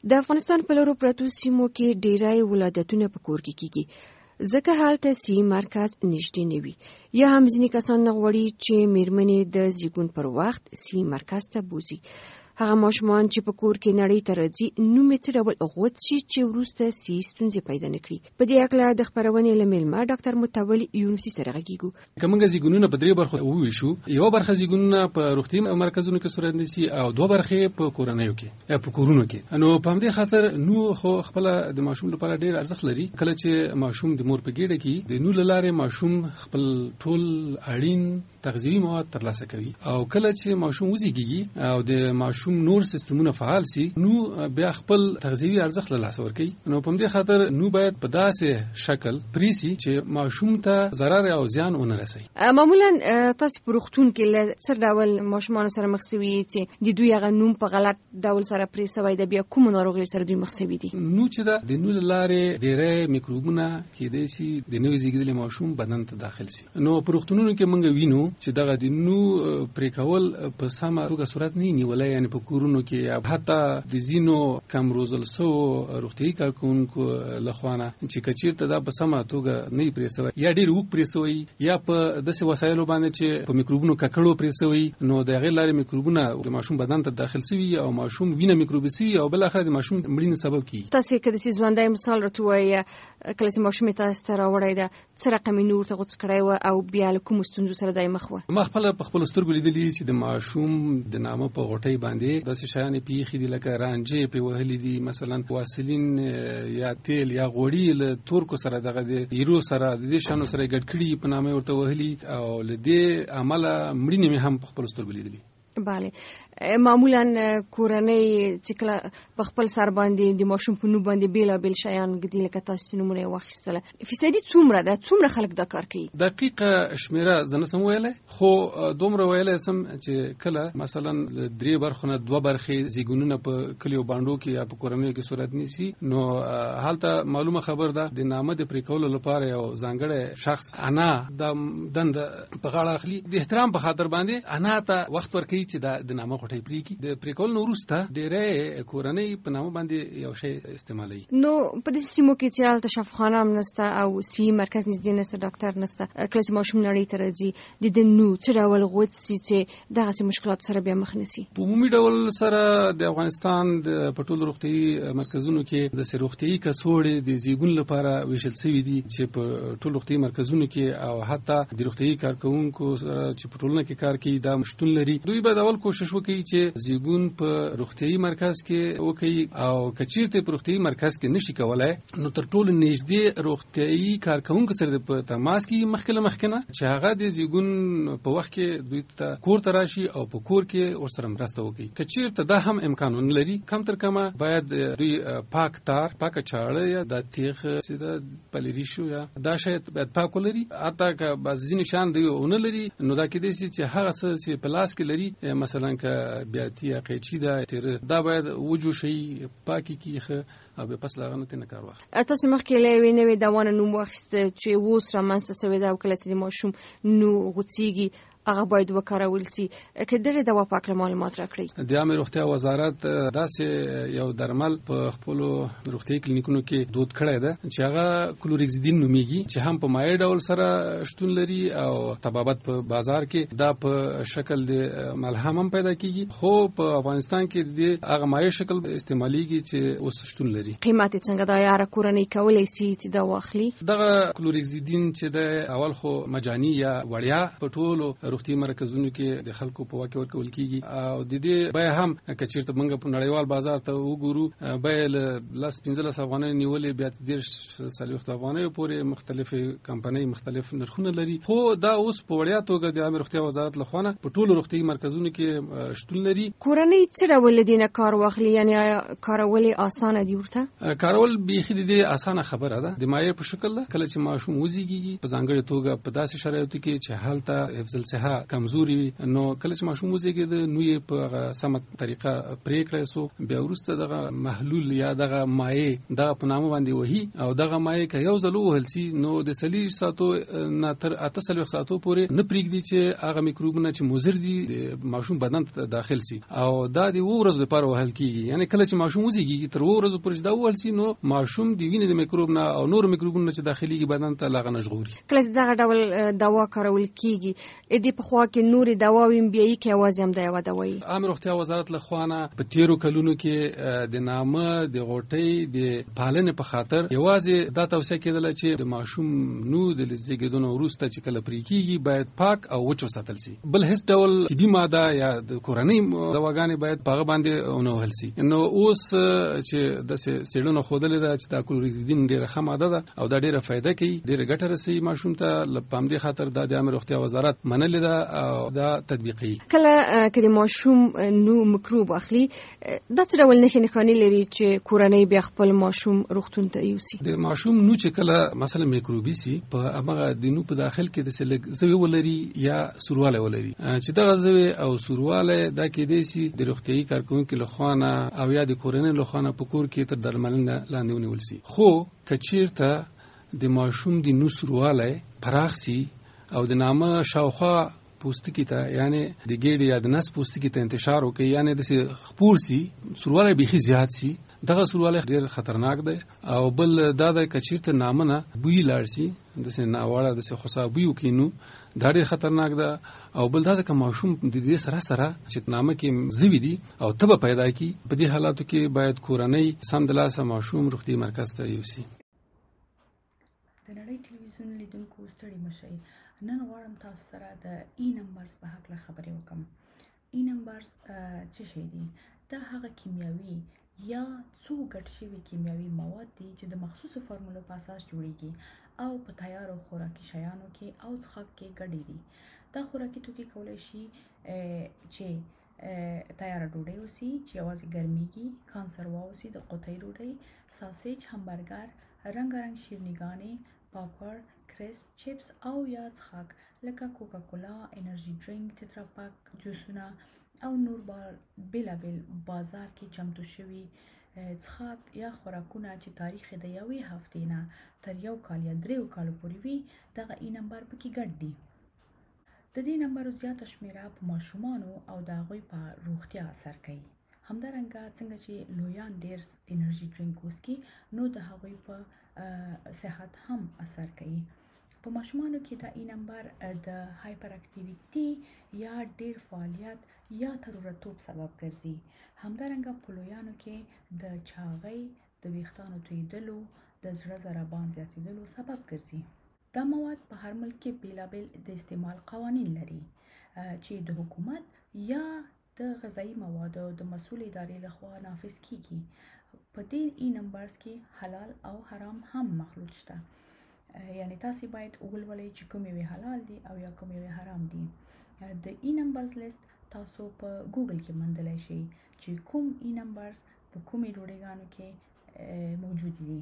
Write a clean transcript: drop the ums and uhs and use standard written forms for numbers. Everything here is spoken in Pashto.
د افغانستان په لورو پرتو سیمو کې ډیری ولادتونه په کور کې کیږي ځکه هلته صحي مرکز نږدې نه وي یا هم ځینې کسان نه غواړي چې میرمنې د زیږون پر وخت صحي مرکز ته بوځي. هغه ماشومان چې په کور کې نړۍ ته راځي نوم یې څه ډول غوڅ شي چې وروسته صحي ستونزې پیدا نه کړي. په دې هکله د خپرونې له میلمه ډاکټر متولي یونسي سره غږیږو. که موږ زیږونونه په درې برخو وویشو، یوه برخه زیږونونه په روغتیایي مرکزونو کې صورت نیسي او دوه برخې په کورنیو کې په کورونو کې. نو په همدې خاطر نو خو خپل د ماشوم لپاره ډېر ارزښت لري. کله چې ماشوم د مور په ګېډه کې د نو له لارې ماشوم خپل ټول اړین تغذیوي مواد ترلاسه کوي او کله چې ماشوم وزیږي او د ماشوم نور سیستمونه فعال سي نو بیا خپل تغذیوي ارزښت له لاسه ورکوي. نو په دې خاطر نو باید په داسې شکل پریسي چې ماشوم ته ضرر او زیان ونه رسي. معمولا تاسو په روغتون کې له څه ډول ماشومان سره مخ شوي چې د دوی هغه نوم په غلط ډول سره پریسوي د بیا کوم ناروغي سره دوی مخ شوي دي؟ نو چې د نو لارې ډېرې میکروبونه کېدای شي د نوې زیږیدلي ماشوم بدن ته داخل سي. نو په روغتونونو کې موږ وینو چې دغه د نو پرې کول په سمه توګه صورت نه نیولای، یعنی په کورونو کې حتی د ځینو کم روزل سو روغتیایي کارکونکو لخوانه چې کچیرته دا په سمه توګه نه پرېسوي یا ډېر وګ پرېسوي یا په داسې وسایلو باندې چې په میکروبونو ککړو پرېسوي، نو د هغې لارې میکروبونه د ماشوم بدن ته داخل سوي او ماشوم وینه میکروبي سوي او بالاخره د ماشوم مړینې سبب کیږي. تاسې که داسې ژوندی مثال راته ووایئ کله چې ماشوم یې تاسو ته راوړی ده څه رقم یې نور ته غوڅ کړی وه او بیا له کومو ستونزو سره دی مخ وه؟ ما خپله په خپلو سترګو لیدلي چې د ماشوم د نامه په غوټۍ باندې داسې شیان یې پیښي دي لکه رانجې پې وهلي دي، مثلا واسلین یا تیل یا غوړي له تورکو سره دغه د ایرو سره د دې شیانو سره یې ګډ کړي په نامه ورته وهلي او له دې امله مړینې مې هم په خپلو سترګو لیدلي. بله، معمولا کورنۍ چې کله په خپل سر باندې د ماشوم په نوم باندې بیلابیل شیان ږدي لکه تاسو نومونه یې واخیستله، فیصدي څومره ده؟ څومره خلک دا کار کوي؟ دقیقه شمیره زه نسم ویلی، خو دومره ویلی سم چې کله مثلا د درې برخو نه دوه برخې زیږونونه په کلیو بانډو کې یا په کورنیو کې صورت نیسي، نو هلته معلومه خبر ده د نامه د پرې کولو لپاره یو ځانګړی شخص انا دا دنده په غاړه اخلي، د احترام په خاطر باندې انا ته وخت ورکوي چې د نامه غوټۍ پرېږدي. د پرې کولو نه وروسته ډېری کورنۍ په نامه باندې یو شی استعمالوي. نو په دې سیمو کې چې هلته شفاخانه هم نشته او صحي مرکز نږدې نشته، ډاکټر نشته، کله چې ماشوم نړۍ ته راځي د نو څه ډول غوڅ سي چې دغسې مشکلاتو سره بیا مخ نسي؟ په عمومي ډول سره د افغانستان په ټولو روغتیایي مرکزونو کې داسې روغتیایي کڅوړې د زیږون لپاره ویشل سوي دي چې په ټولو روغتیایي مرکزونو کې او حتی د روغتیایي کارکوونکو سره چې په ټولنه کې کار کوي دا شتون لري. دوی باید اول کوشش وکړي چې زیږون په روغتیایي مرکز کې وکړي او که چیرته په روغتیایي مرکز کې نشي کولای نو تر ټولو نږدې روغتیایي کارکوونکو سره په تماس کې مخکې له مخکې نه چې هغه د زیږون په وخت کې دوی ته کور ته راشي او په کور کې ورسره مرسته وکړي. که چیرته دا هم امکان ونه لري، کم تر کمه باید دوی پاک تار، پاکه چاړه یا د تیغ د پلیریشو یا دا شاید باید پاک ولري. حتی که ځینې شیان دوی ونه لري نو دا کېدای شي چې هغه څه چې په لاس کې لري مثلا که بیاتی یا قیچی ده تیره دا باید وجوشي پاکی کیخه او به پس لاغه نه کار واخلي. تاسو مخکې له یوې نوې دوانه نوم واخیسته چې اوس رامنځته سوې ده او کله چې د ماشوم نو غوڅېږي هغه باید وکارول سي. که دغه دوا په اړه معلومات راکړئ. د عامه روغتیا وزارت داسې یو درمل په خپلو روغتیایي کلینیکونو کې دود کړی ده چې هغه کلوریکزیدین نومیږي چې هم په مایع ډول سره شتون لري او طبابت په بازار کې دا په شکل د ملهم هم پیدا کیږي، خو په افغانستان کې د هغه مایع شکل استعمالیږي چې اوس شتون لري. قیمت یې څنګه ده؟ یاره کورنۍ کولی سي چې دا واخلي؟ دغه کلوریکزیدین چې د اول خو مجاني یا وړیا په ټولو روغتي مرکزونو کې د خلکو په واکه ورکول کیږي او د دې بیا هم که چیرته موږ په نړیوال بازار ته وګورو بیا له 15 افغانۍ نیولې بیا 30 افغانۍ پورې مختلفې کمپنۍ مختلف نرخونه لري، خو دا اوس په وړیا توګه د عامه روغتیا وزارت لخوا په ټولو روغتي مرکزونو کې شتون لري. کورنۍ څه ډول دینه کار واخلي؟ یعنی کارول اسانه دي ورته؟ ته کارول بیخي د دې اسانه خبره ده. د مایع په شکل ده. کله چې ماشوم وزیږي په ځانګړي توګه په داسې شرایطو کې چې هلته حفظ الصحه کمزوري وي، نو کله چې ماشوم وزیږي نو یې په سمه طریقه پریکړه سو، بیا وروسته دغه محلول یا دغه مایع دغه په نامه باندې وهي او دغه مایع که یو ځل وهل سي نو د 40 ساعتو نه تر 48 ساعتو پورې نه پریږدي چې هغه میکروبونه چې مضر دي د ماشوم بدن ته داخل سي او دا د ورځو لپاره وهل کیږي. یعنی کله چې ماشوم وزیږي تر ورځو پورې دا وهل سي نو ماشوم د وینې د میکروب نه او نور میکروبونو چې داخليږي بدن ته لاغه نشغوري. کله چې دغه ډول دوا کارول کیږي د په خوا کې نور دواوې بیاي کې आवाज هم د یو دوايي عام روغتیا وزارت له خوانه په تیرو کلونو کې د نامه د غوټۍ د پالنې په خاطر یوازې دا توصیه کېدله چې د ماشوم نو د زیږیدو وروسته چې کله پرې کیږي باید پاک او وچو ساتل سي. بل هیڅ ډول طبي ماده یا د کورنۍ دواګانې باید په هغه باندې ونه وهل سي. نو اوس چې د سیړونو خودلې ده چې دا کلوریزیدین ډیره ښه ماده ده او دا ډیره فائدہ کوي، ډیره ګټه رسي ماشوم ته. لپاره دې خاطر د عامه روغتیا وزارت منلې ده او دا تطبیقي. کله کې د ماشوم نو میکروب اخلي دا څه ډول نښې لري چې کورنۍ بیا خپل ماشوم روغتون ته یوسي؟ د ماشوم نو چې کله مثلا میکروبي سي په هغه د نو په داخل کې د سلګ زوی ولري یا سورواله ولري چې دغه زوی او سورواله دا کې د سي د روغتيي کارکونکو لخوانه او یا د کورنۍ لخوانه په کور کې تر درملنه لاندې ونیول سي. خو کچیرته د ماشوم د نو سورواله پراخ سي او د نامه شاوخوا پوستکی ته یعنی د ګېډې یا د نس پوستکی ته انتشار وکړي، یعنی د خپور سي سورواله بيخي زیات سي، دغه سورواله ډېر خطرناک ده. او بل دا د کچیرته نامنه بوی لاړ سي د سه ناواړه د سه خصا بوی وکینو دا ډېر خطرناک ده. او بل دا د ماشوم د دې سره چې نامه کې زوی دي او تبه پیدا کی، په دې حالاتو کې باید کورنۍ سم د لاسه ماشوم روغتي مرکز ته یوسي. د نړۍ ټلویزیون لیدونکو ستړي مشئ، نن غواړم تاسو سره د ای نمبرز په حق له خبرې وکم. ای نمبرز څه شي دي؟ دا هغه کیمیاوي یا څو ګډ شوي کیمیاوي مواد دي چې د مخصوصو فارمولو په اساس جوړیږي او په تیارو خوراکي شیانو کې او څښاک کې ګډې دي. دا خوراکي توکي کولای شي چې تیاره ډوډۍ اوسي چې یوازې ګرمیږي، کانسروا اوسي د قوطۍ ډوډۍ، ساسیج، همبرګر، رنګارنګ شیرنیګانې، پاپړ، کرسپ، چپس او یا څښاک لکه کوکا کولا، انرژي ډرینک، تترا پاک، جوسونه او نور بیلابیل بازار کې چمتو شوي څښاک یا خوراکونه چې تاریخ د یوې هفتې نه تر 1 کال یا 3 کالو پورې وي، دغه ای نمبر پکې ګډ دي. د دې نمبرو زیاته شمیره په ماشومانو او د هغوی په روغتیا اثر کوي. همدارنګه څنګه چې لویان ډیر انرژي ډرینک وڅښي نو د هغوی په صحت هم اثر کوي. په ماشومانو کې د ای نمبر د هایپر اکټیویټي یا ډیر فعالیت یا ترورتوب سبب ګرځي. همدارنګه په لویانو کې د چاغۍ، د ویښتانو تویدلو، د زړه ضربان زیاتېدلو سبب ګرځي. دا مواد په هر ملک کې بیلابیل د استعمال قوانین لري چې د حکومت یا د غذایی موادو د مسؤل ادارې لخوا نافذ کیږي. په دې ای نمبرز کې حلال او حرام هم مخلوط شته، یعنی تاسو باید وګولولئ چې کومې وی حلال دي او یا کومې وی حرام دي. د ای نمبرز لیست تاسو په ګوګل کې موندلای شئ چې کوم ای نمبرز په کومې ډوډۍ ګانو کې موجود دي.